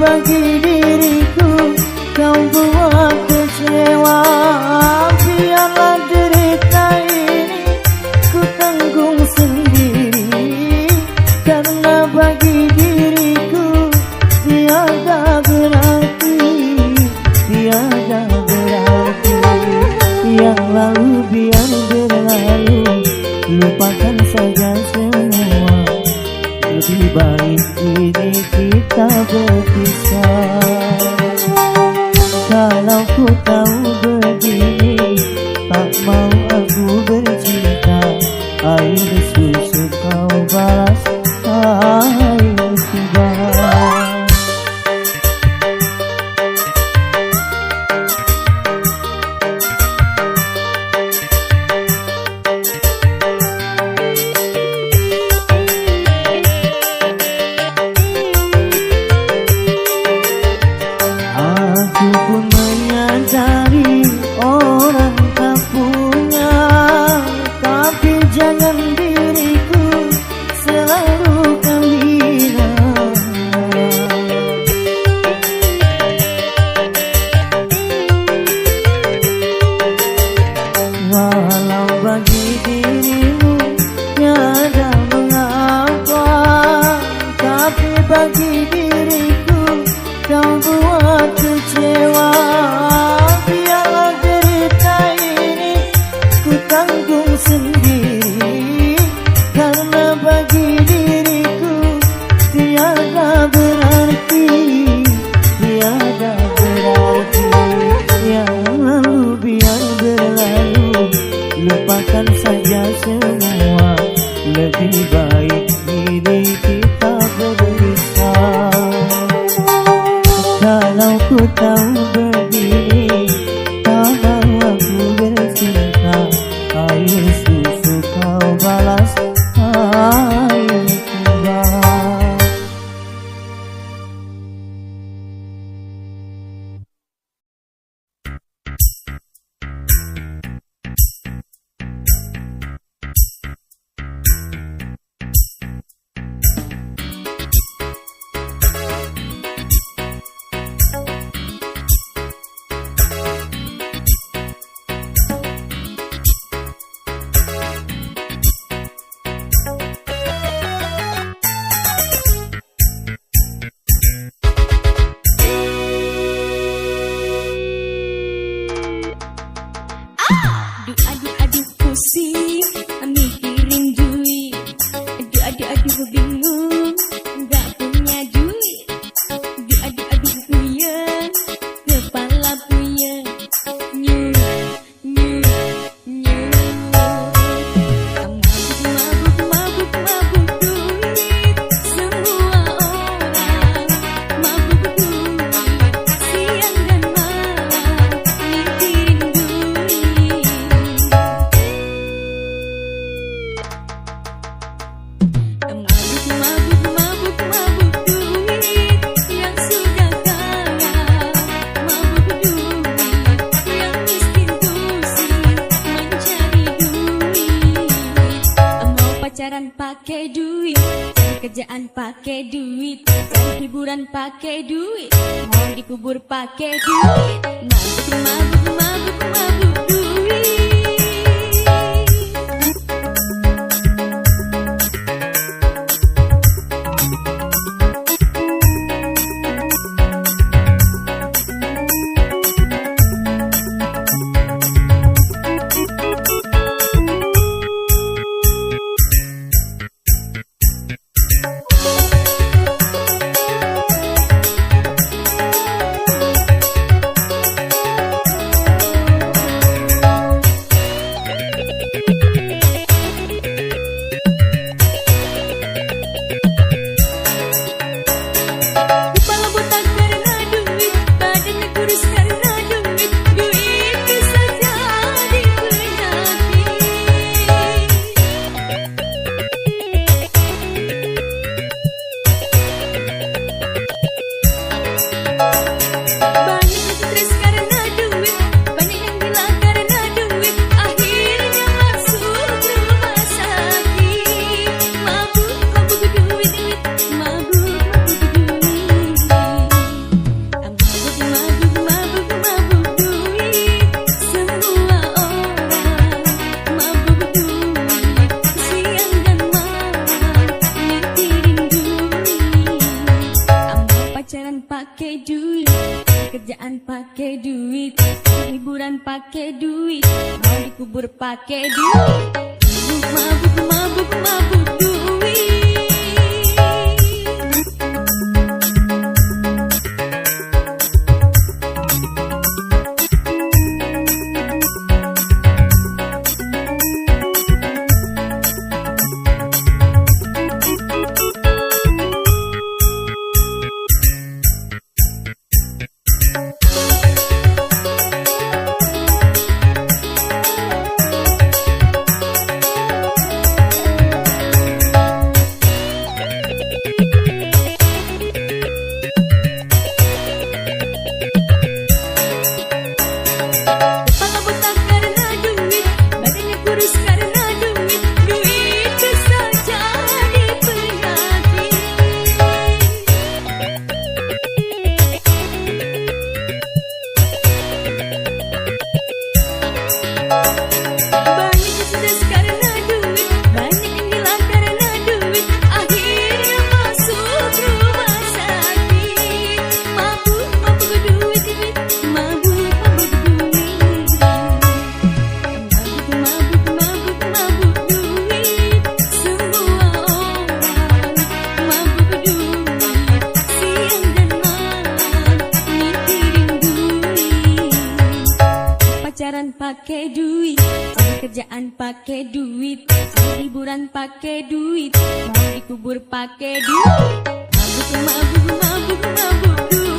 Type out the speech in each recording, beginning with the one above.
bagi diriku kau buat kecewa. Biarlah derita ini ku tanggung sendiri, karena bagi diriku tiada berarti, tiada berarti. Yang lalu biar berlalu, lupakan saja semua. Lebih baik ini kita berpisah. Kalau ku tahu begini, tak mau aku bercinta. Air susu kau balas air tiba. Bagi diriku kau buat kecewa. Biarlah derita ini ku tanggung sendiri, karena bagi diriku tiada berarti, tiada berarti. Yang lalu biar berlalu, lupakan saja semua. Lebih baik ini kita berpisah. Kalau ku tahu begini, tak mau aku bercinta. Air susu kau balas air tiba. Pakai duit, kerjaan pakai duit, cari hiburan pakai duit, mau dikubur pakai duit, mabuk mabuk mabuk mabuk duit. pacaran pakai duit, kerjaan pakai duit, liburan pakai duit, mau dikubur pakai duit. Mabuk, mabuk, mabuk duit. Pacaran pakai duit, cari kerjaan pakai duit, cari liburan pakai duit, mau dikubur pakai duit. Mabuk, mabuk, mabuk, mabuk duit.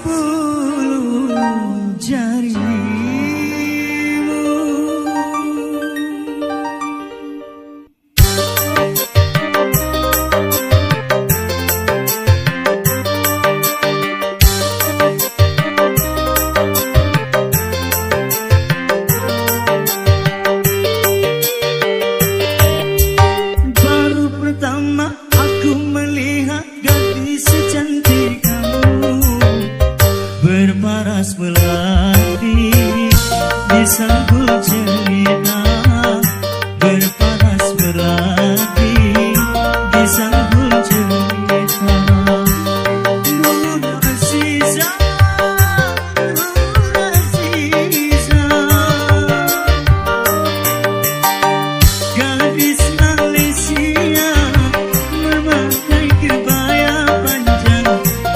10 jarimu. Baru pertama aku melihat gadis secantik kamu, berparas melati di sanggul cerita, berparas melati di sanggul cerita. Nur Aziza, Nur Aziza, gadis Malaysia memakai kebaya panjang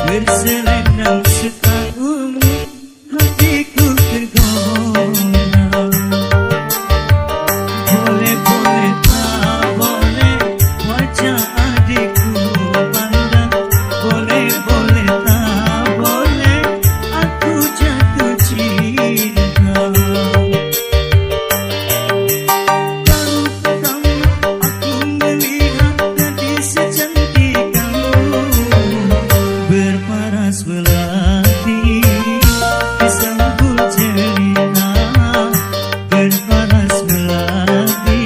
berselendang setahun, hatiku tergoda. Boleh boleh tak boleh wajah adikku pandang, boleh boleh tak boleh aku jatuh cinta. Baru pertama aku melihat gadis secantik kamu, berparas melati di sanggul cerita, berparas melati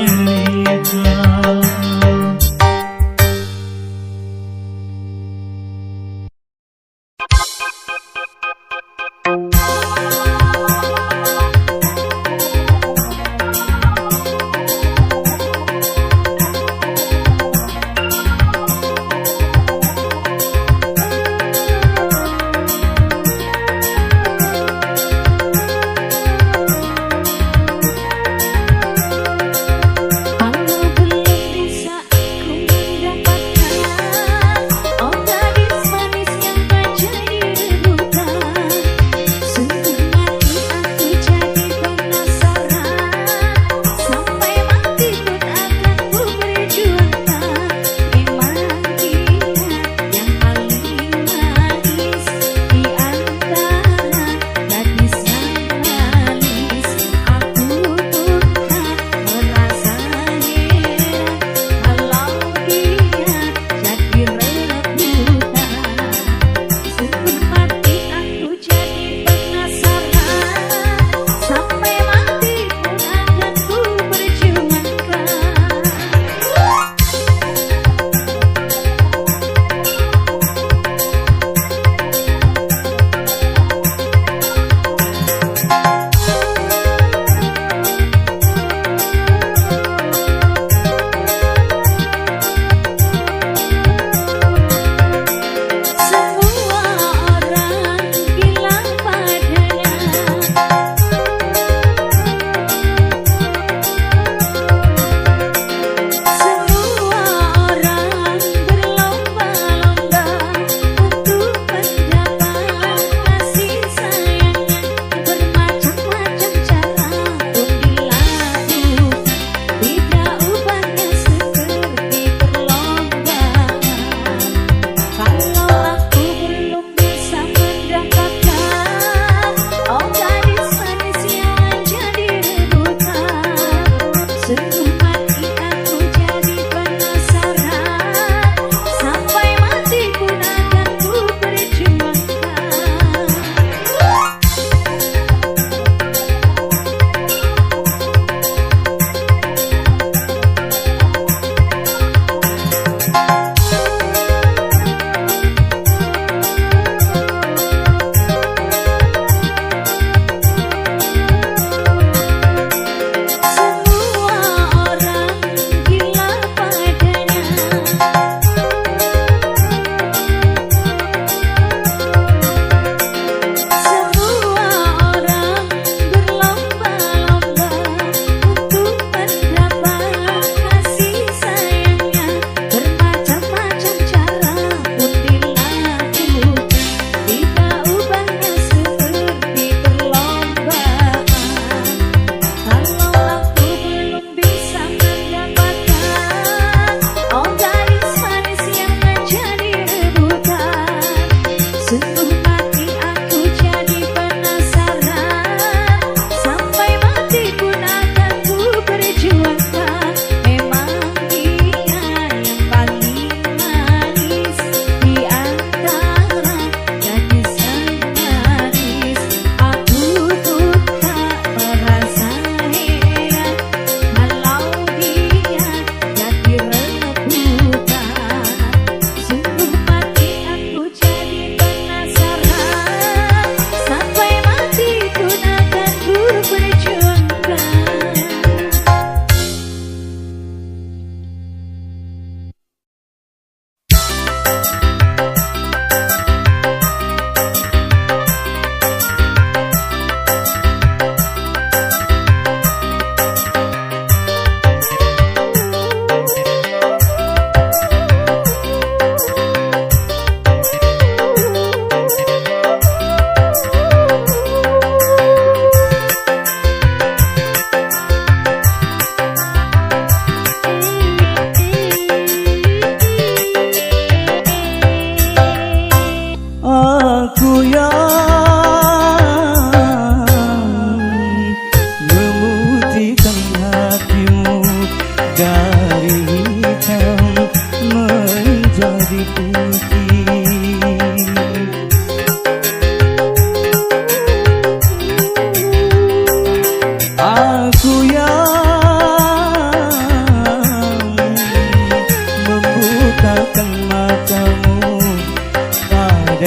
jelita.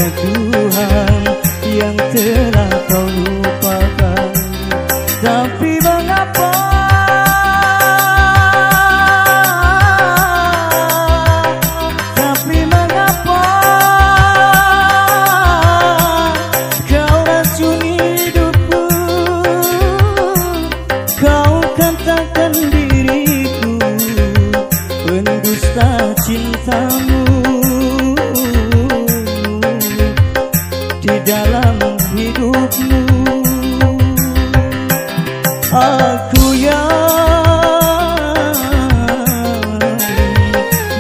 pada Tuhan yang telah kau lupakan. Tapi mengapa kau racuni hidupku, kau katakan diriku pendusta cintamu di dalam hidupmu. Aku yang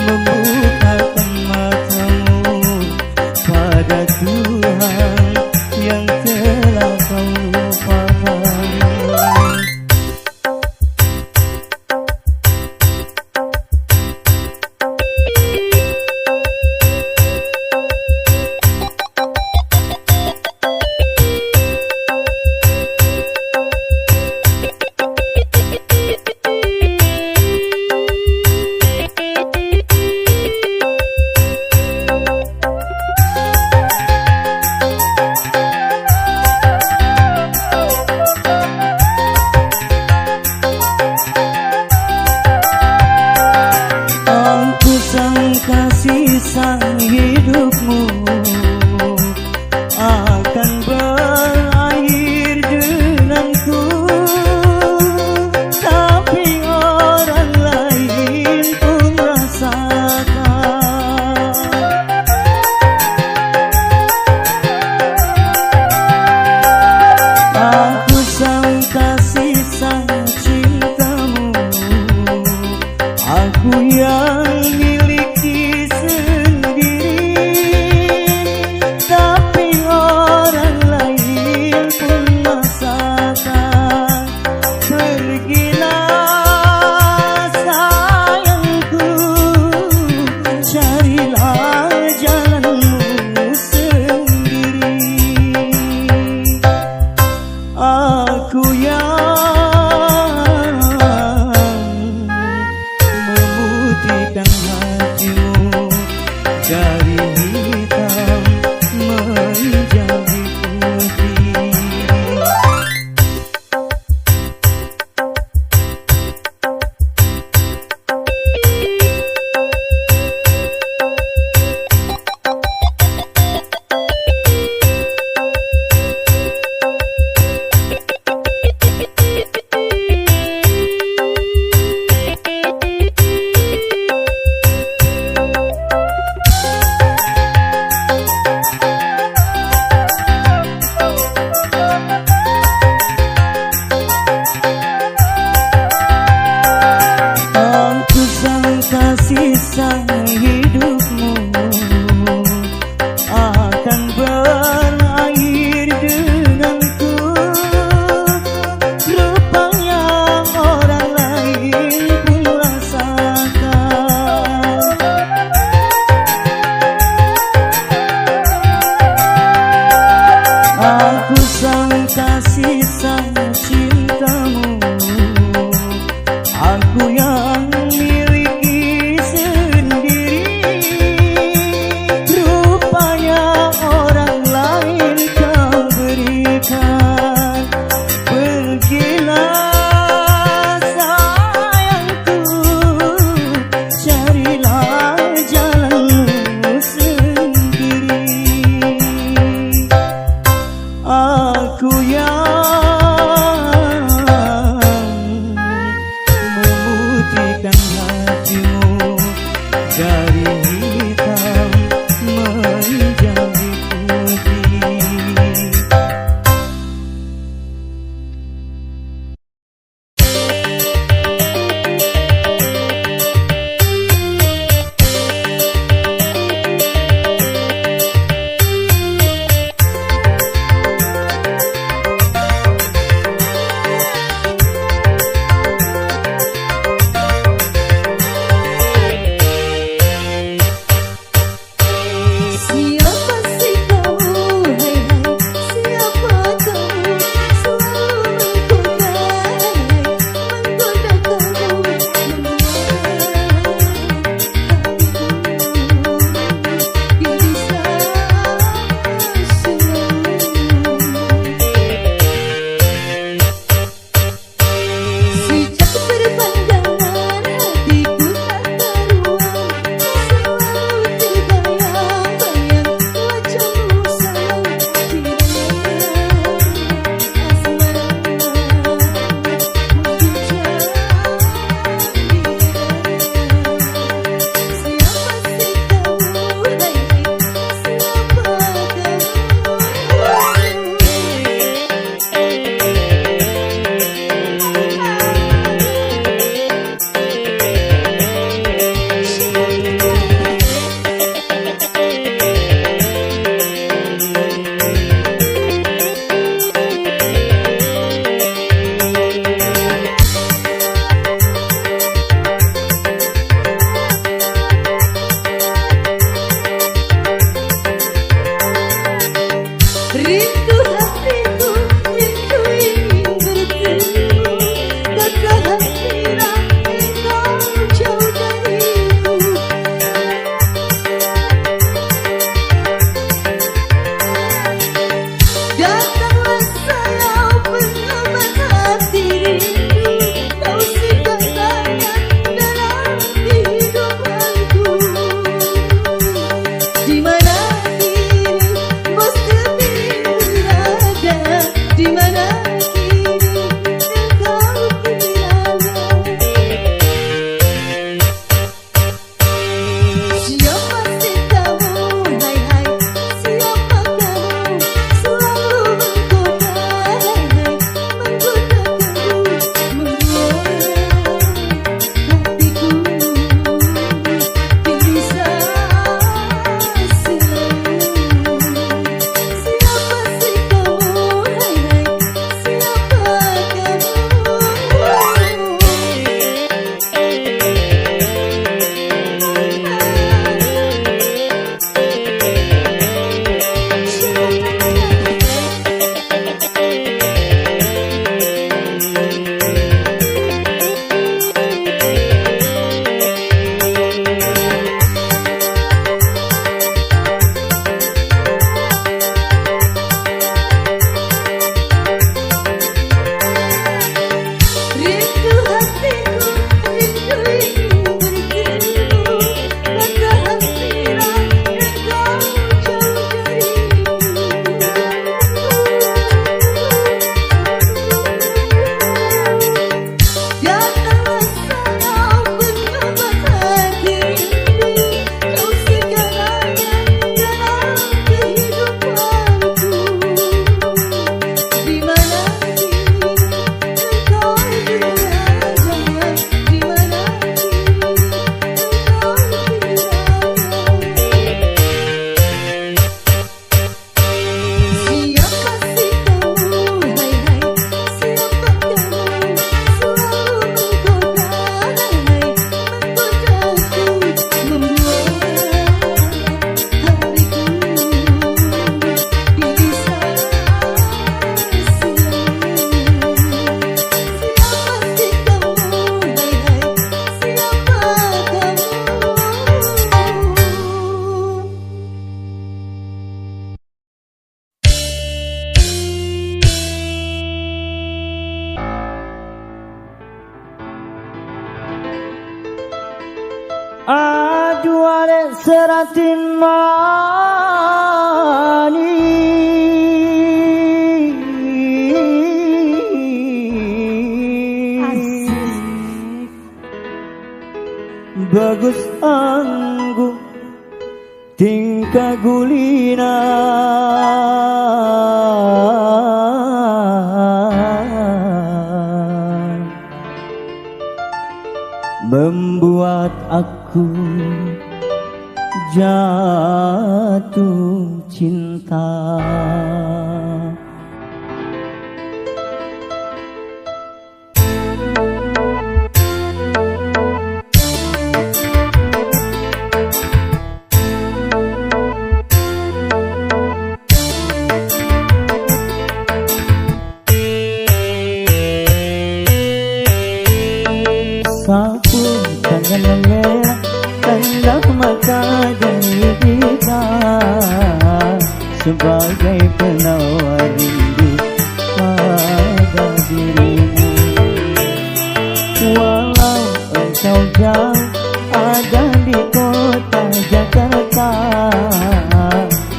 membukakan matamu pada Tuhan yang telah kau lupakan. Kasih sang hidupmu akan berakhir denganku, tapi orang lain pun rasakan. Aku sang kasih sang cintamu, aku yang aku yang memutihkan hatimu dari hitam menjadi putih. Kasih sang hidupmu akan berakhir denganku, rupanya orang lain pun rasakan. Aku sang kasih sang cintamu, aku yang aku yang memutihkan Aduare seratin mani bagus anggu tingkah gulina membuat aku jatuh cinta. Sapu tangan merah tanda mata dari kita sebagai penawar rindu pada dirimu. Walau engkau jauh ada di kota Jakarta,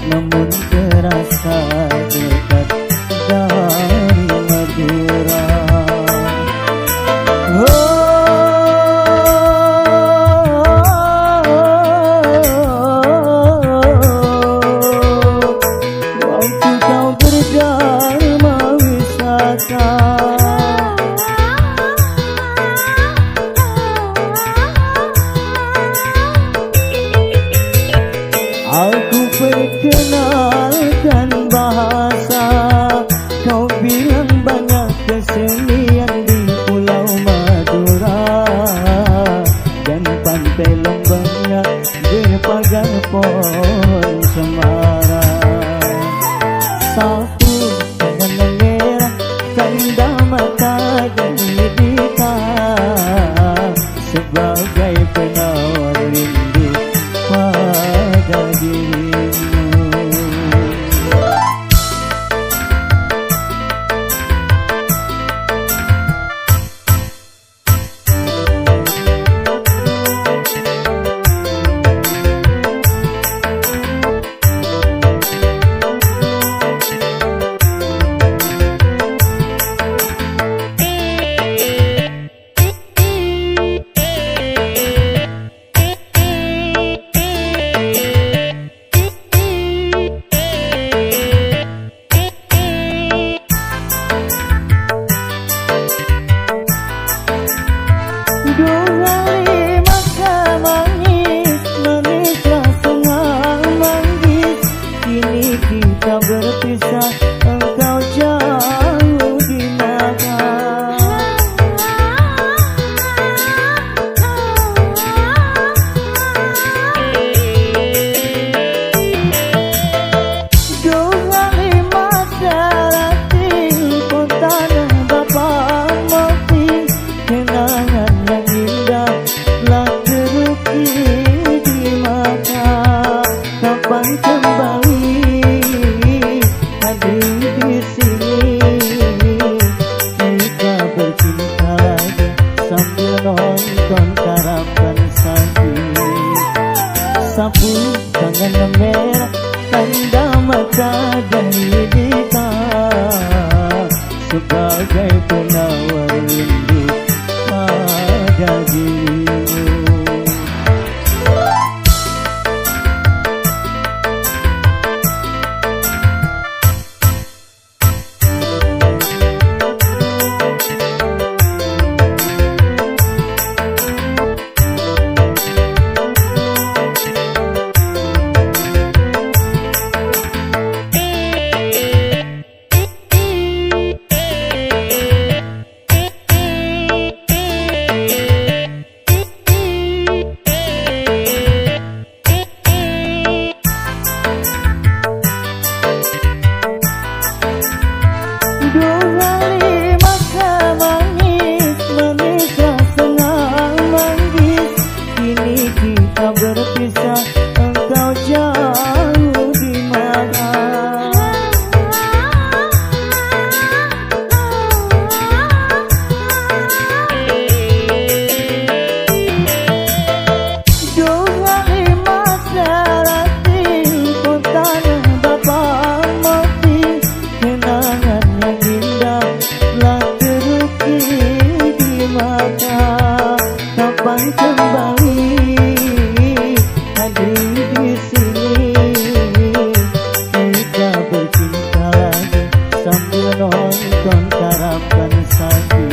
namun terasa dekat dari Madura. Aku perkenalkan bahasa, kau bilang banyak kesenian di Pulau Madura dan pantai lembangnya berpagar pohon cemara. Sapu tangan merah tanda mata dari kita sebagai penawar rindu pada dirimu. Dua hari masa manis, manis rasanya manggis. Kini kita berpisah, engkau jauh di mana. Dua hari masa rating, kota dan bapak mati. Kenangan yang indah telah terukir di mata. Kapan kembali hadir di sini, kita bercinta lagi sambil nonton karapan sapi. Sapu tangan merah tanda mata dari kita sebagai penawar rindu pada dirimu. kapan kembali hadir di sini kita bercinta lagi sambil nonton karapan sapi.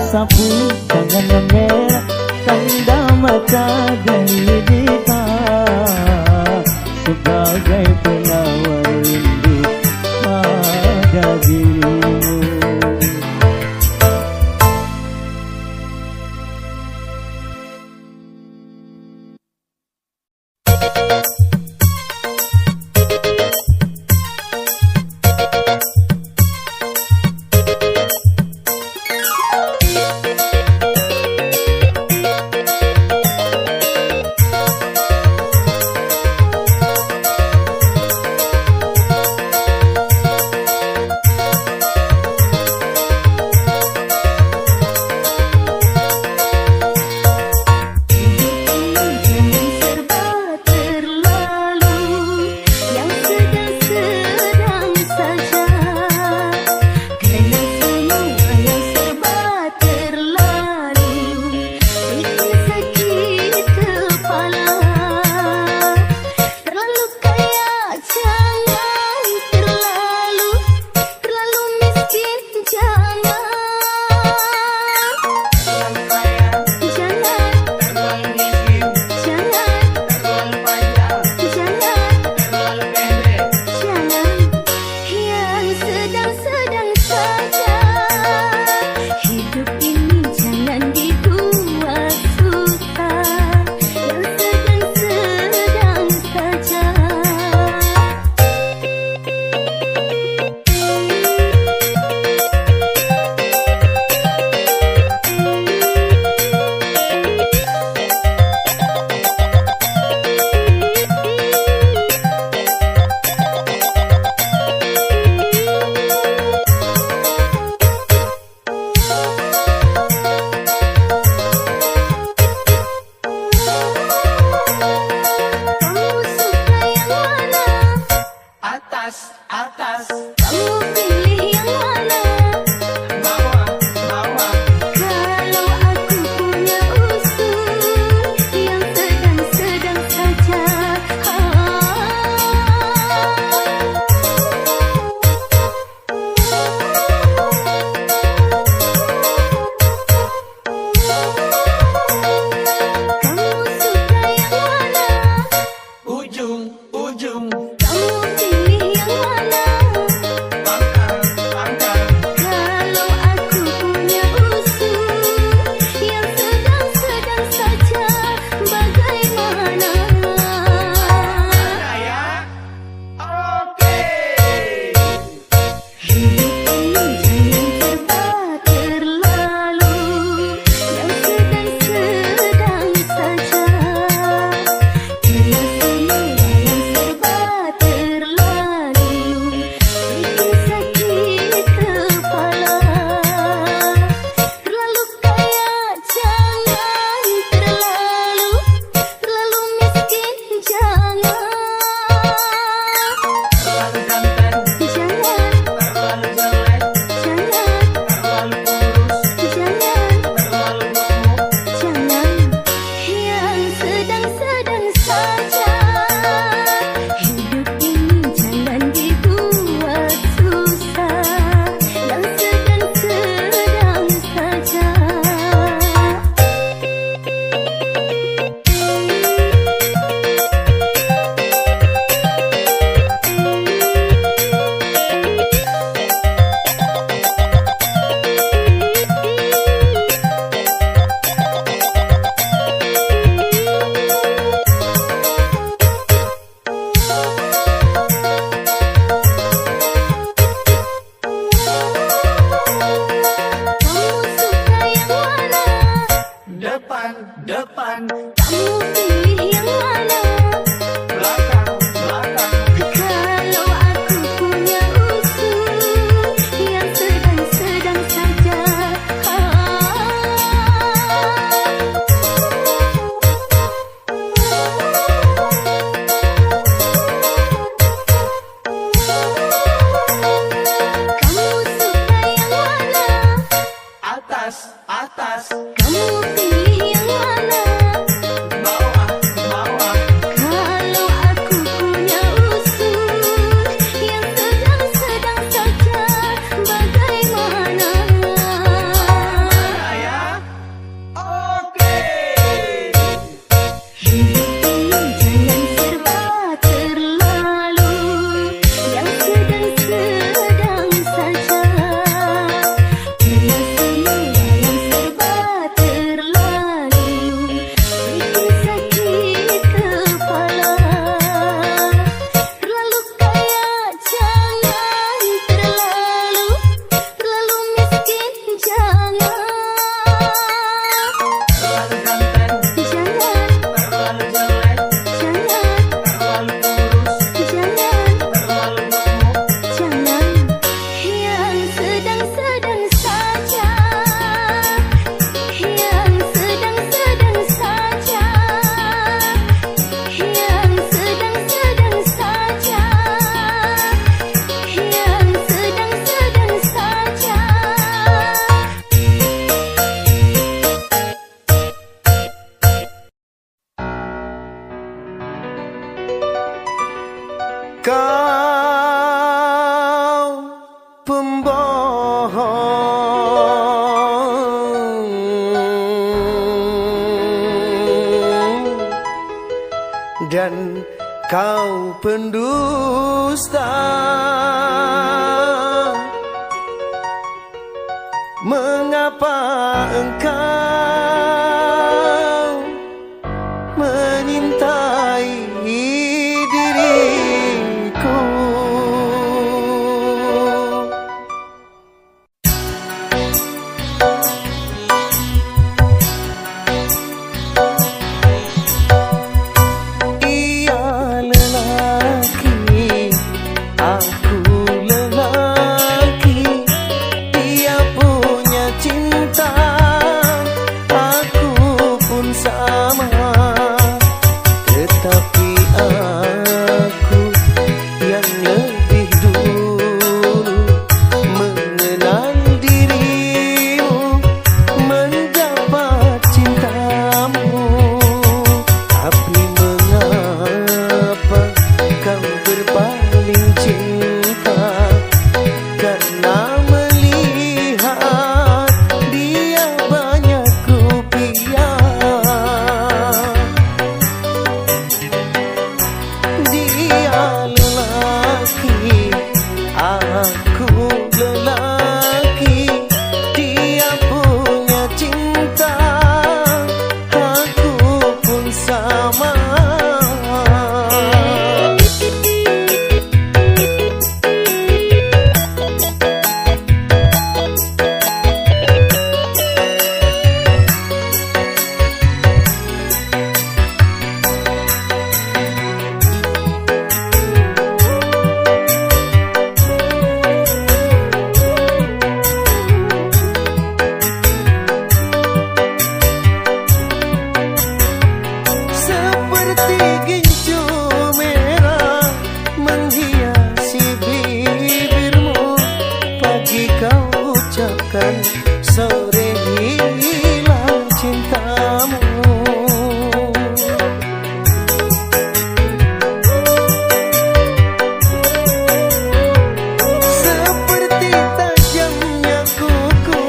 Sapu tangan memerah tanda mata dari kita sebagai penawar rindu pada dirimu. depan, kamu pilih yang mana? belakang. Kalau aku punya usul yang sedang-sedang saja, kamu suka yang mana? Atas. Kamu pilih Kau pembohong dan kau pendusta. Mengapa engkau menyintai diriku? Ia lelaki, aku lelaki. Dia punya cinta, aku pun sama. Tetapi aku yang lebih dulu mengenal dirimu, mendapat cintamu. Tapi mengapa kau berpaling cinta? Karena melihat dia banyak rupiah. Dia lelaki, aku lelaki. Dia punya cinta, aku pun sama. Seperti gincu merah menghiasi bibirmu. Pagi kau ucapkan, sore hilang cintamu. Seperti tajamnya kuku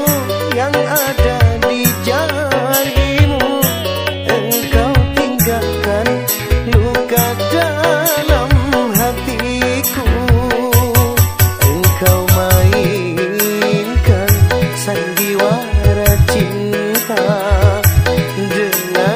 yang ada di jarimu, engkau tinggalkan luka dalam hatiku. Engkau mainkan sandiwara cinta dengan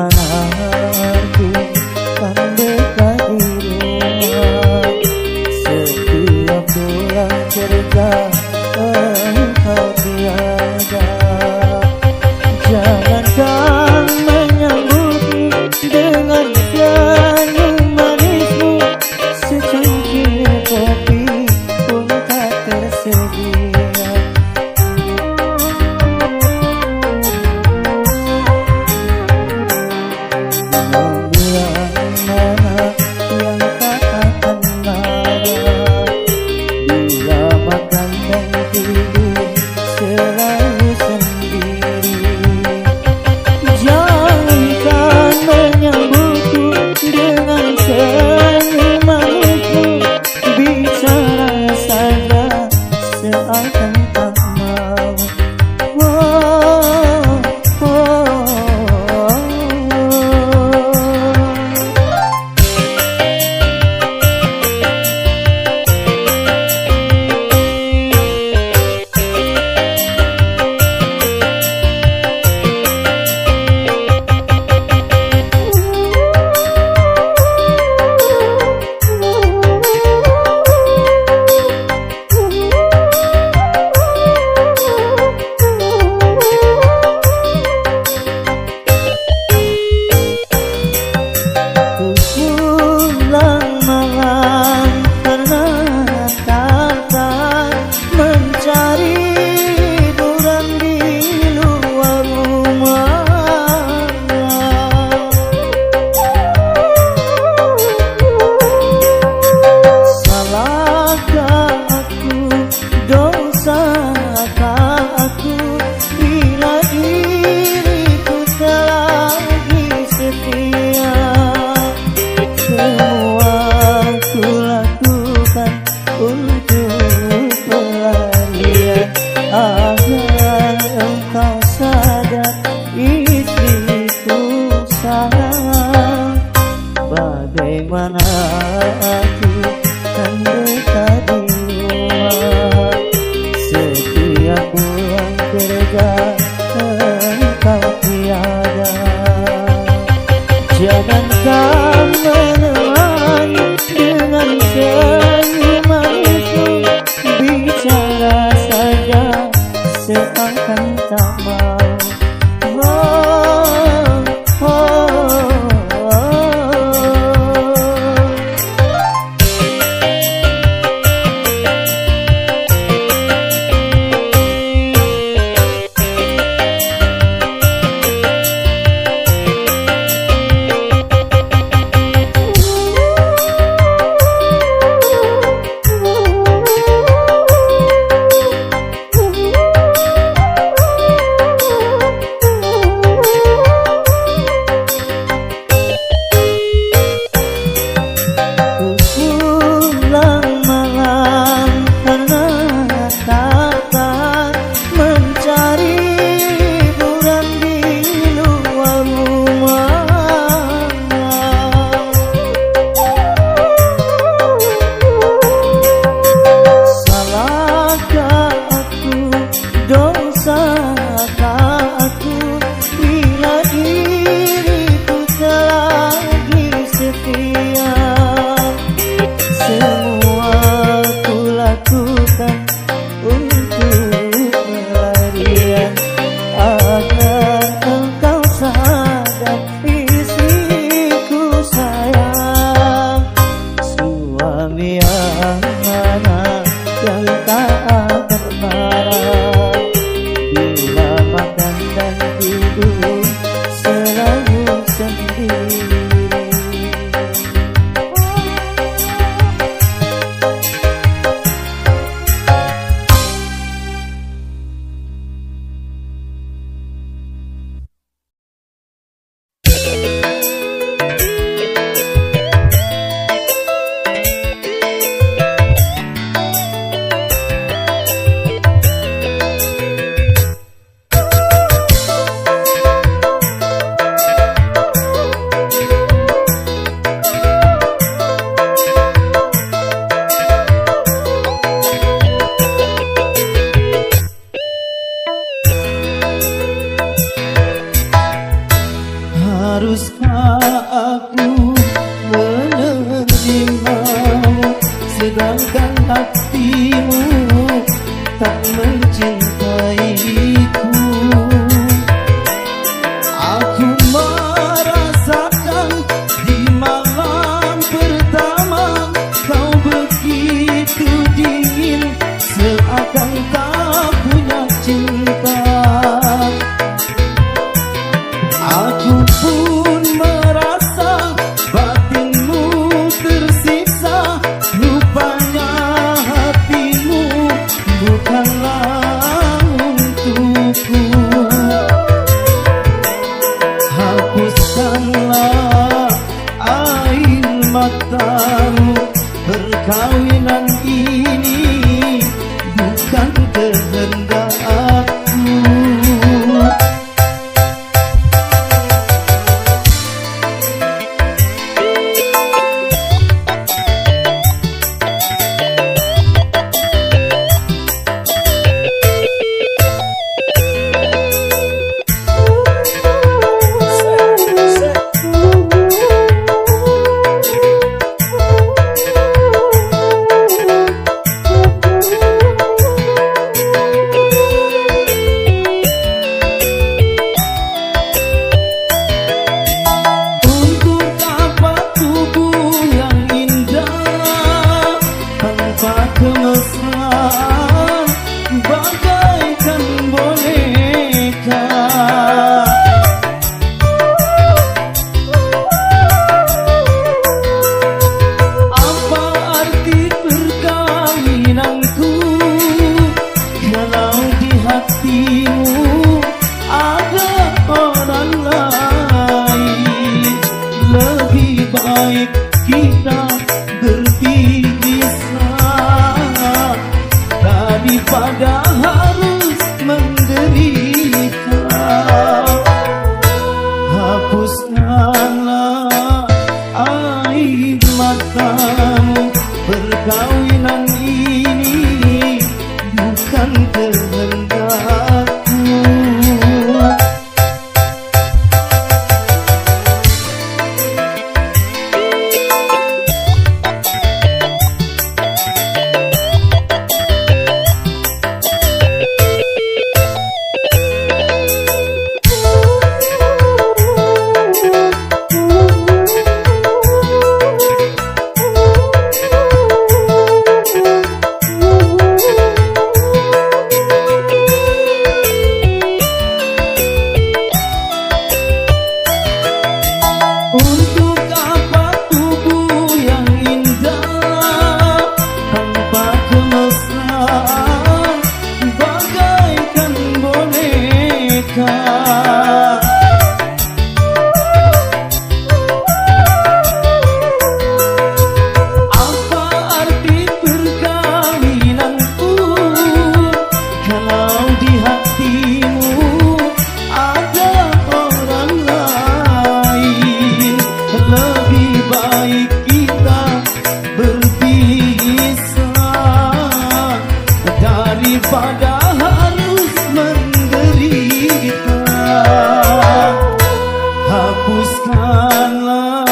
mana aku kan dekat di rumah. Setiap pulang kerja engkau tiada. Jangankan menyambutku dengan senyum manismu, secangkir kopi pun tak tersedia. Bulan mana yang tak akan marah bila makan dan tidur selalu sendiri. Jangankan menyambutku dengan senyum manismu, bicara saja seakan tak mau. Pulang malam karena takkan mencari hiburan di luar rumah. Salahkah aku, dosakah aku bila diriku tak lagi setia? Semua ku lakukan untuk pelarian agar engkau sadar istriku sayang. Bagaimana aku kan dekat di rumah. Setiap pulang kerja engkau tiada. Jangankan menemani dengan senyum manismu, bicara saja seakan tak mau. Haruskah aku menerimamu sedangkan hatimu tak mencintaiku? Aku merasakan di malam pertama kau begitu dingin, seakan tak punya cinta. Aku pun merasa batinmu tersiksa, rupanya hatimu bukanlah untukku. Hapuskanlah air matamu, perkawinan ini bukan kehendakku. Kemesraan bagaikan boneka, apa arti perkawinanku kalau di hatimu ada orang lain? Lebih baik kita berpisah daripada harus menderita. Hapuskanlah air matamu, perkawinan ini bukan kehendakku. Untuk apa tubuh yang indah tanpa kemesraan bagaikan boneka? Apa arti perkawinanku kalau di hatimu ada orang lain? Lebih baik kita berpisah daripada harus menderita. Hapuskanlah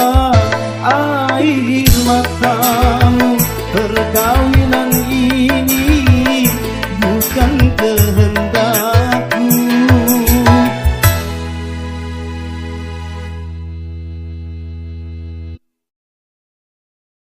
air matamu, perkawinan